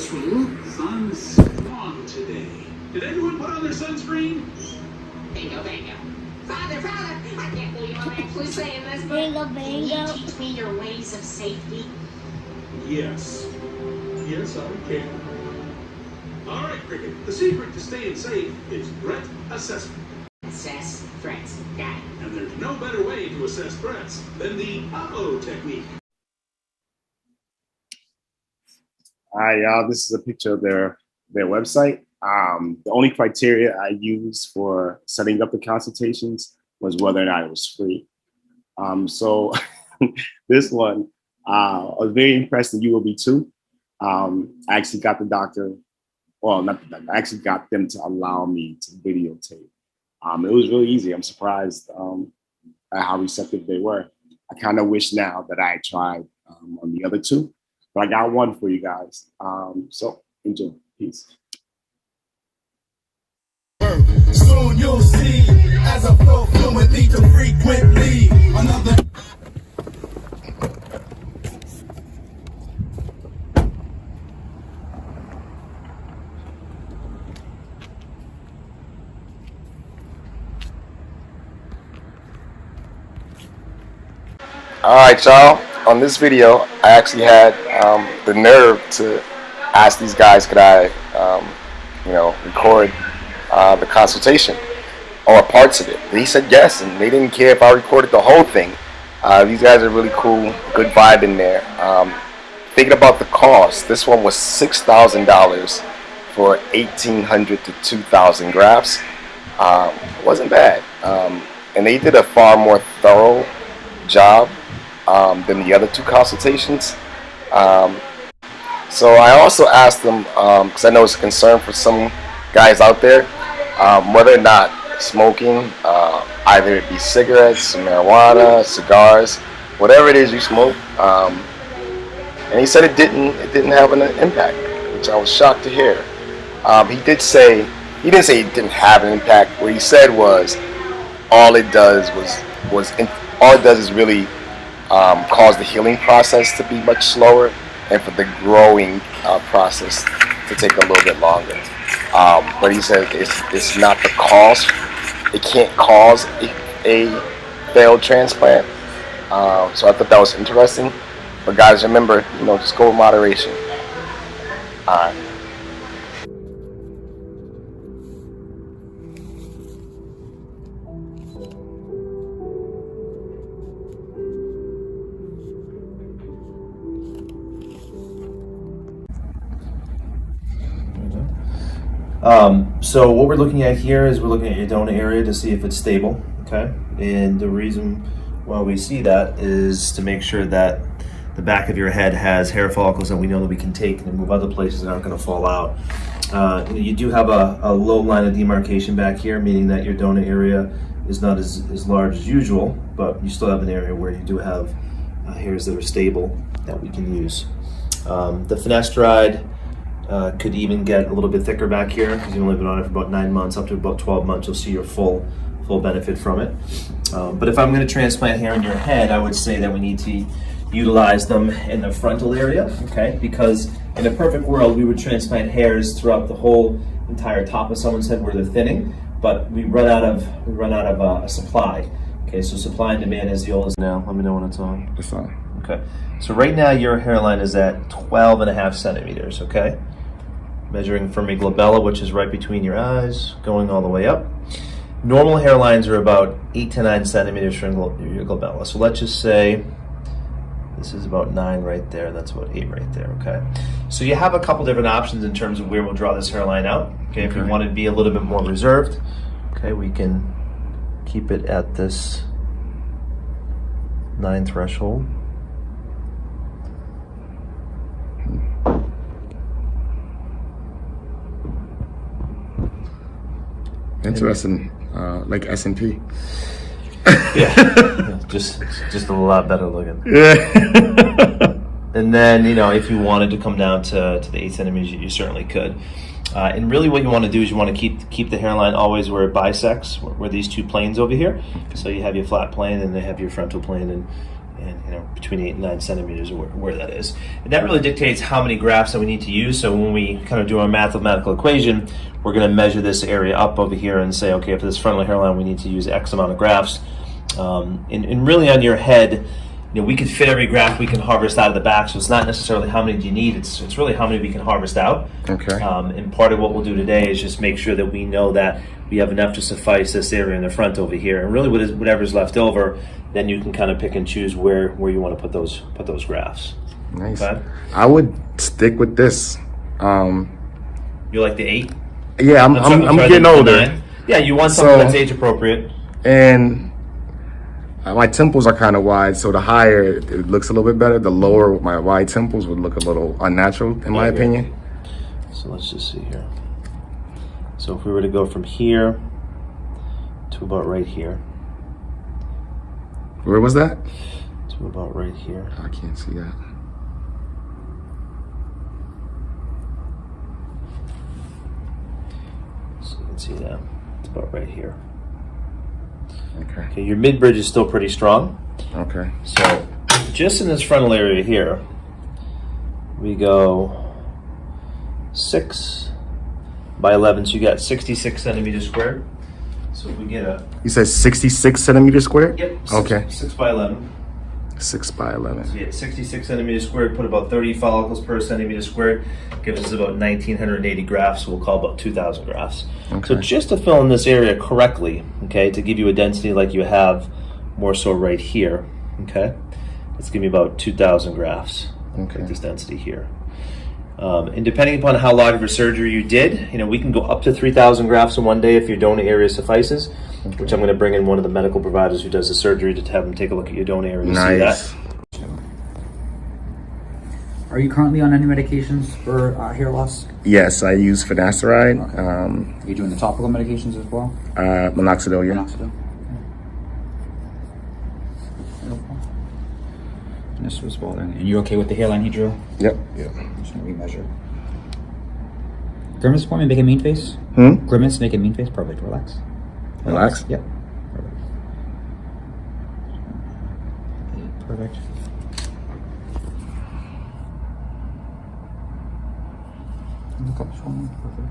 Sun's strong today. Did everyone put on their sunscreen? Bingo, bingo. Father, I can't believe I'm actually saying this, but Bingo, can bingo. you teach me your ways of safety? Yes. Yes, I can. All right, Cricket. The secret to staying safe is threat assessment. Assess threats. Got it. And there's no better way to assess threats than the uh-oh technique. Hi, y'all. This is a picture of their website. The only criteria I used for setting up the consultations was whether or not it was free. So this one, I was very impressed, and you will be too. I actually got the doctor, well, not the doctor, I actually got them to allow me to videotape. It was really easy. I'm surprised at how receptive they were. I kind of wish now that I had tried on the other two, but I got one for you guys. So enjoy. Peace. Soon you'll see as I flow fluently to frequently another. All right, y'all. On this video, I actually had the nerve to ask these guys, could I, record the consultation or parts of it. They said yes, and they didn't care if I recorded the whole thing. These guys are really cool, good vibe in there. Thinking about the cost, this one was $6,000 for 1,800 to 2,000 grafts. Wasn't bad, and they did a far more thorough job than the other two consultations. So I also asked them, because I know it's a concern for some guys out there, whether or not smoking, either it be cigarettes, marijuana, cigars, whatever it is you smoke, and he said it didn't have an impact, which I was shocked to hear. He didn't say it didn't have an impact. What he said was all it does is really cause the healing process to be much slower, and for the growing process to take a little bit longer. But he said it's not the cause. It can't cause a failed transplant. So I thought that was interesting. But guys, remember, just go with moderation. All right. So what we're looking at here is we're looking at your donor area to see if it's stable, okay? And the reason why we see that is to make sure that the back of your head has hair follicles that we know that we can take and move other places that aren't going to fall out. You do have a low line of demarcation back here, meaning that your donor area is not as large as usual, but you still have an area where you do have hairs that are stable that we can use. The finasteride could even get a little bit thicker back here because you've only been on it for about 9 months, up to about 12 months. You'll see your full benefit from it. But if I'm going to transplant hair in your head, I would say that we need to utilize them in the frontal area, okay? Because in a perfect world, we would transplant hairs throughout the whole entire top of someone's head where they're thinning, but we run out of a supply. Okay, so supply and demand is the oldest. Now, let me know when it's on. It's fine. Okay, so right now your hairline is at 12.5 centimeters, okay? Measuring from your glabella, which is right between your eyes, going all the way up. Normal hairlines are about 8 to 9 centimeters from your glabella. So let's just say this is about 9 right there, that's about 8 right there, okay? So you have a couple different options in terms of where we'll draw this hairline out. Okay, if we want to be a little bit more reserved, okay, we can keep it at this 9 threshold. Interesting, like S&P. Yeah, just a lot better looking. Yeah. And then, if you wanted to come down to the 8 centimeters, you certainly could. And really what you want to do is you want to keep the hairline always where it bisects, where these two planes over here. So you have your flat plane and they have your frontal plane, and between 8 and 9 centimeters where that is. And that really dictates how many grafts that we need to use. So when we kind of do our mathematical equation, we're going to measure this area up over here and say, okay, for this frontal hairline, we need to use X amount of grafts. And really on your head, we can fit every graft we can harvest out of the back. So it's not necessarily how many do you need, it's really how many we can harvest out. Okay. And part of what we'll do today is just make sure that we know that we have enough to suffice this area in the front over here. And really whatever's left over, then you can kind of pick and choose where you want to put those grafts. Nice. Okay? I would stick with this. You like the 8? Yeah, I'm getting older. 9. Yeah, you want something that's age appropriate. And my temples are kind of wide, so the higher it looks a little bit better. The lower my wide temples would look a little unnatural, in my opinion. So let's just see here. So if we were to go from here to about right here. Where was that? To about right here. I can't see that. So you can see that. It's about right here. Okay. Okay, your mid-bridge is still pretty strong. Okay. So just in this frontal area here, we go 6 by 11, so you got 66 centimeters squared. So if we get a... You said 66 centimeters squared? Yep. Okay. 6 by 11. 6 by 11. So you get 66 centimeters squared, put about 30 follicles per centimeter squared, gives us about 1,980 grafts, so we'll call about 2,000 grafts. Okay. So just to fill in this area correctly, okay, to give you a density like you have more so right here, okay, it's giving me about 2,000 grafts. Okay. This density here. And depending upon how large of a surgery you did, we can go up to 3,000 grafts in one day if your donor area suffices, which I'm going to bring in one of the medical providers who does the surgery to have them take a look at your donor area to see that. Are you currently on any medications for hair loss? Yes, I use finasteride. Okay. Are you doing the topical medications as well? Minoxidil, yeah. Minoxidil. And this was bothering. And you're okay with the hairline he drew? Yep. I'm just gonna remeasure. Grimace for me, make a mean face. Grimace, make a mean face. Perfect. Relax. Relax? Yep. Perfect. Perfect. Look up, show me. Perfect.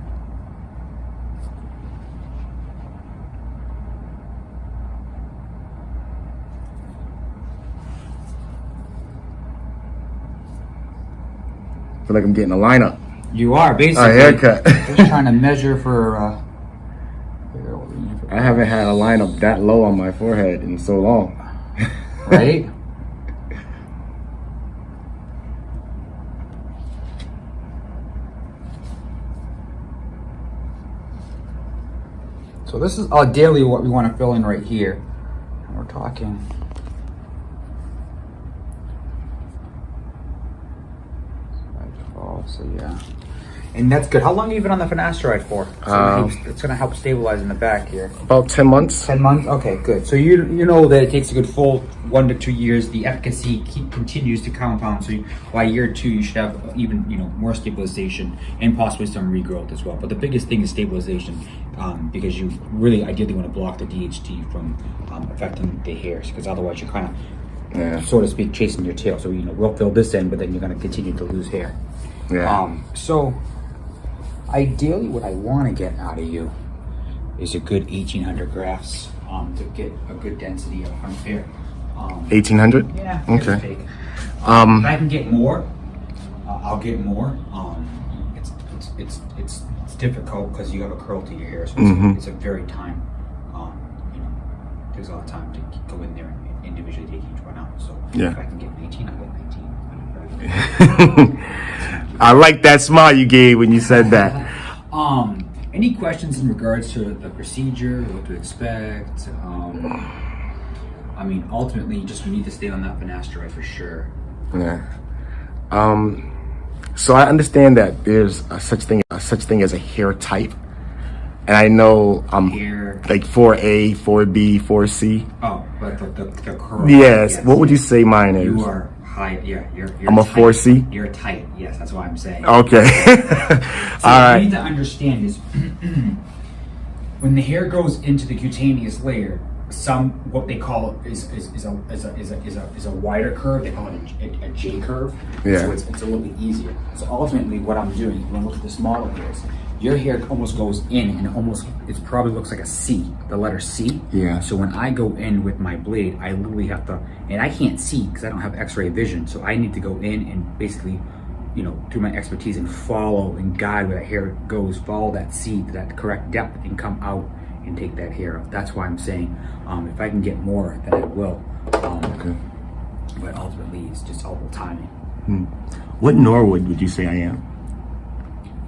I feel like I'm getting a lineup. You are basically A haircut. just trying to measure for. I haven't had a lineup that low on my forehead in so long. Right? So this is ideally what we want to fill in right here. And we're talking. So yeah, and that's good. How long have you been on the finasteride for? So it's going to help stabilize in the back here. About 10 months. 10 months. Okay, good. So you know that it takes a good full 1 to 2 years. The efficacy continues to compound. So by year 2, you should have even more stabilization and possibly some regrowth as well. But the biggest thing is stabilization, because you really ideally want to block the DHT from affecting the hairs, because otherwise you're kind of, so to speak, chasing your tail. So we'll fill this in, but then you're going to continue to lose hair. Yeah. So ideally what I want to get out of you is a good 1,800 grafts to get a good density of front hair. 1,800? Yeah. Okay. Take. If I can get more, I'll get more. It's difficult because you have a curl to your hair, so it's a very time. Takes a lot of time to go in there and individually take each one out. So if I can get 19, I'll get 19. I like that smile you gave when you said that. Any questions in regards to the procedure, what to expect? I mean, ultimately, we need to stay on that finasteride for sure. Yeah. So I understand that there's such thing as a hair type, and I know Hair. like 4A, 4B, 4C. Oh, but the curl. Yes. What would you say mine is? You are high. Yeah, you're I'm a tight. 4C. You're tight. Yes, that's what I'm saying. Okay. So All what right. you need to understand is when the hair goes into the cutaneous layer, some what they call is a wider curve. They call it a J curve. Yeah. So it's a little bit easier. So ultimately, what I'm doing when I look at this model here is your hair almost goes in and it probably looks like a C, the letter C. Yeah. So when I go in with my blade, I literally have to, and I can't see because I don't have X-ray vision. So I need to go in and basically, you know, through my expertise and follow and guide where that hair goes, follow that C to that correct depth and come out and take that hair out. That's why I'm saying if I can get more, then I will. Okay. But ultimately, it's just all about timing. What Norwood would you say I am?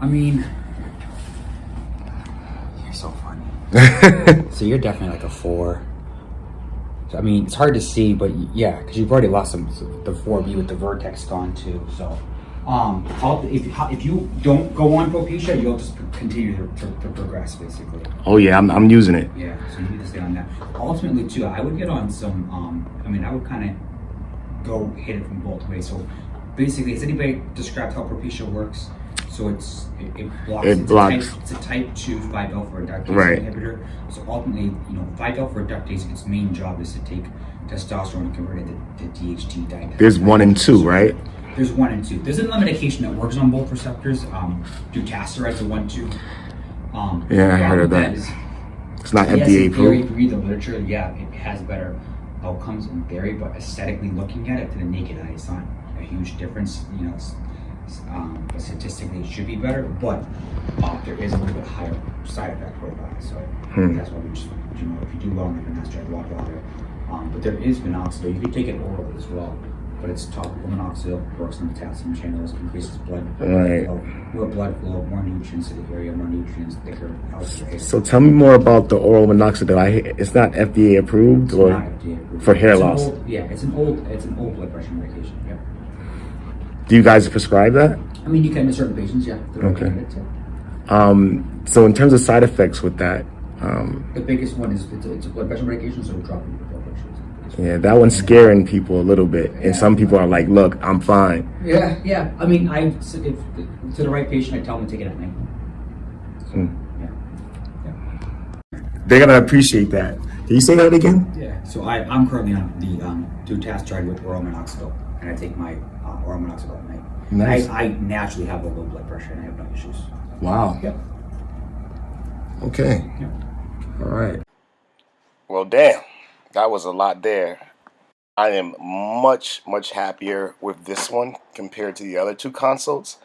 I mean, you're so funny. So you're definitely like a 4. So, I mean, it's hard to see, but yeah, because you've already lost the 4B with the vertex gone too. So, if you don't go on Propecia, you'll just continue to progress basically. Oh yeah, I'm using it. Yeah, so you need to stay on that. Ultimately, too, I would get on some. I mean, I would kind of go hit it from both ways. So basically, has anybody described how Propecia works? So it blocks. It's a type 2 5-alpha reductase inhibitor. So ultimately, you know, 5-alpha reductase, its main job is to take testosterone and convert it to DHT dihydrogenase. There's 1 and 2, right? There's 1 and 2. There's another medication that works on both receptors. Dutasteride, the 1-2. Yeah, I heard of that. It's not FDA approved. approved. Read the literature. Yeah, it has better outcomes in theory, but aesthetically looking at it to the naked eye, it's not a huge difference. You know, but statistically it should be better, but there is a little bit higher side effect profile. So that's why we just, you know, if you do well on the finasteride, walk out there. But there is minoxidil. You can take it orally as well. But it's topical minoxidil, works on the potassium channels, increases blood flow, more blood flow, more nutrients to the area, more nutrients, thicker, healthier. So tell me more about the oral minoxidil. It's not FDA approved, It's or not FDA approved. for hair It's loss? It's an old blood pressure medication. Yeah. Do you guys prescribe that? I mean, you can to certain patients. Yeah. Okay. So in terms of side effects with that, the biggest one is it's a blood pressure medication, so dropping your blood pressure. yeah, that one's scaring people a little bit, and some people are like, "Look, I'm fine." Yeah. I mean, if to the right patient, I tell them to take it at night. So, yeah. They're gonna appreciate that. Can you say that again? Yeah. So I'm currently on the dutasteride with oral minoxidil, and I take my oral minoxidil at night. Nice. I naturally have a low blood pressure, and I have no issues. Wow. Yep. Okay. Yep. All right. Well, damn, that was a lot there. I am much happier with this one compared to the other 2 consults,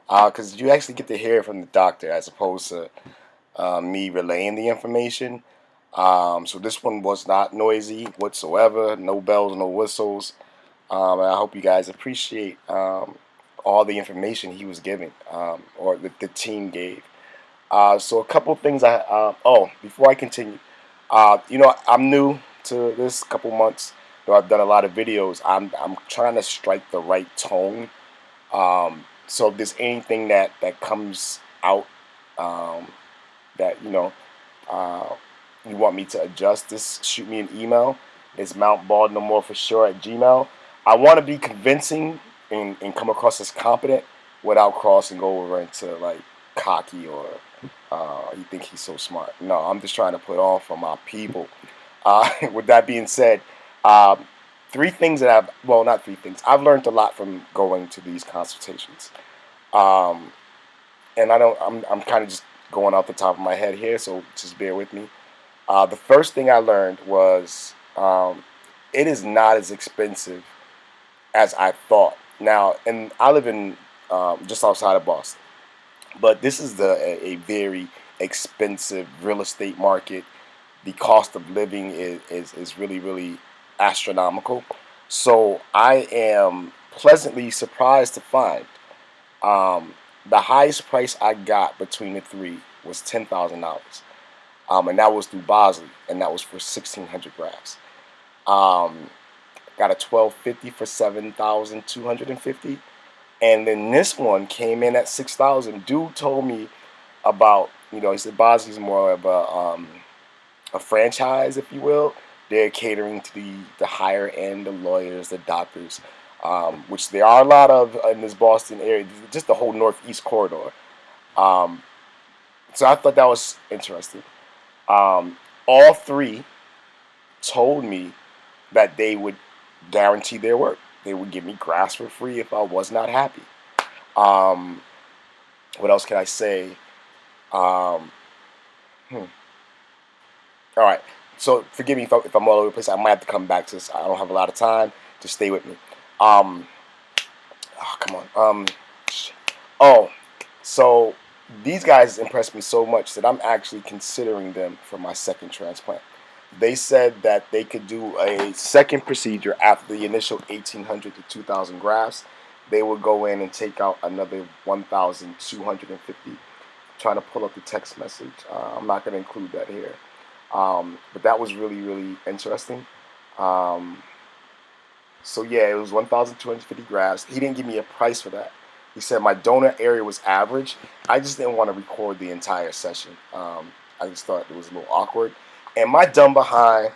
because you actually get to hear from the doctor as opposed to me relaying the information. So this one was not noisy whatsoever, no bells, no whistles. And I hope you guys appreciate all the information he was giving, or the team gave. So a couple things before I continue, you know, I'm new to this couple months. Though I've done a lot of videos, I'm trying to strike the right tone. So if there's anything that comes out that you know you want me to adjust, just shoot me an email. It's mountbaldnomore4sure@gmail. I want to be convincing and come across as competent without crossing over into like cocky or you think he's so smart. No, I'm just trying to put on for my people. With that being said, 3 things that not 3 things. I've learned a lot from going to these consultations. And I'm kind of just going off the top of my head here, so just bear with me. The first thing I learned was it is not as expensive as I thought. Now, and I live in just outside of Boston, but this is a very expensive real estate market. The cost of living is really astronomical. So I am pleasantly surprised to find the highest price I got between the 3 was $10,000. And that was through Bosley, and that was for 1,600 grafts. Got a $1,250 for 7,250, and then this one came in at 6,000. Dude told me about, you know, he said Bosley's more of a franchise, if you will. They're catering to the higher end, the lawyers, the doctors, which there are a lot of in this Boston area, just the whole northeast corridor. So I thought that was interesting. All 3 told me that they would guarantee their work. They would give me grafts for free if I was not happy. What else can I say? Um, All right. So forgive me if I'm all over the place. I might have to come back to this. I don't have a lot of time. Just stay with me. Oh, come on. Oh, so these guys impressed me so much that I'm actually considering them for my second transplant. They said that they could do a second procedure after the initial 1,800 to 2,000 grafts. They would go in and take out another 1,250. Trying to pull up the text message. I'm not going to include that here. But that was really, really interesting. So yeah, it was 1,250 grafts. He didn't give me a price for that. He said my donor area was average. I just didn't want to record the entire session. I just thought it was a little awkward. And my dumb behind,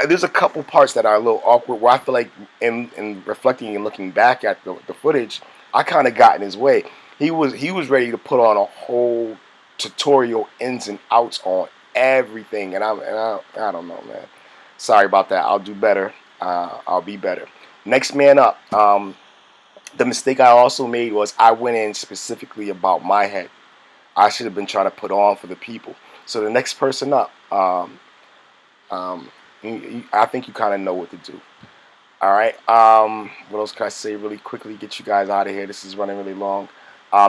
there's a couple parts that are a little awkward where I feel like in reflecting and looking back at the footage, I kind of got in his way. He was ready to put on a whole tutorial ins and outs on everything, and I don't know, man. Sorry about that. I'll do better. I'll be better. Next man up. The mistake I also made was I went in specifically about my head. I should have been trying to put on for the people. So the next person up, I think you kind of know what to do. All right. What else can I say really quickly? Get you guys out of here. This is running really long.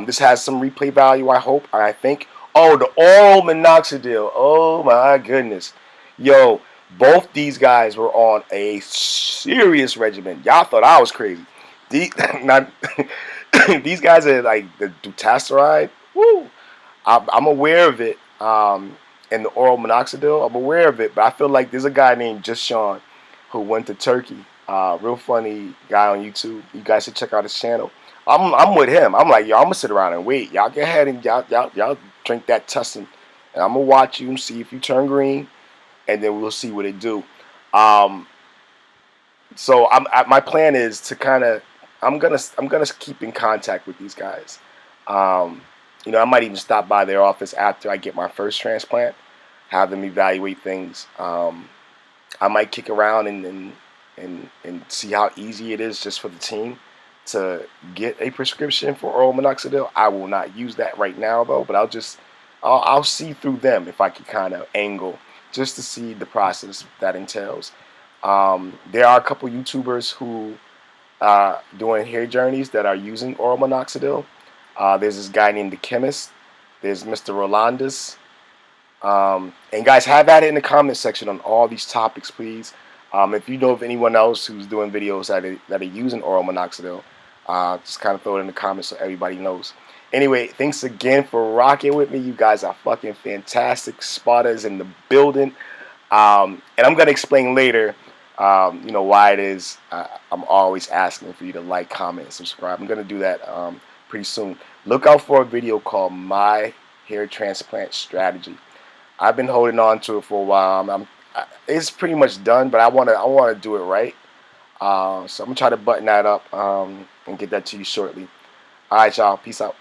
This has some replay value, I hope. I think. Oh, the oral minoxidil. Oh my goodness. Yo, both these guys were on a serious regimen. Y'all thought I was crazy. These guys are like the dutasteride. Woo. I'm aware of it. And the oral minoxidil, I'm aware of it. But I feel like there's a guy named Just Sean who went to Turkey. Real funny guy on YouTube. You guys should check out his channel. I'm with him. I'm like, yo, I'm gonna sit around and wait. Y'all go ahead and y'all drink that tussin, and I'm gonna watch you and see if you turn green, and then we'll see what it do. So my plan is to kind of I'm gonna keep in contact with these guys. You know, I might even stop by their office after I get my first transplant, have them evaluate things. I might kick around and see how easy it is just for the team to get a prescription for oral minoxidil. I will not use that right now though, but I'll see through them if I can kind of angle just to see the process that entails. There are a couple YouTubers who doing hair journeys that are using oral minoxidil. There's this guy named The Chemist. There's Mr. Rolandus. And guys, have at it in the comment section on all these topics, please. If you know of anyone else who's doing videos that are using oral minoxidil, just kind of throw it in the comments so everybody knows. Anyway, thanks again for rocking with me. You guys are fucking fantastic. Sparta's in the building. And I'm going to explain later, you know, why it is I'm always asking for you to like, comment, and subscribe. I'm going to do that pretty soon. Look out for a video called My Hair Transplant Strategy. I've been holding on to it for a while. It's pretty much done, but I want to do it right. So I'm gonna try to button that up and get that to you shortly. All right, y'all. Peace out.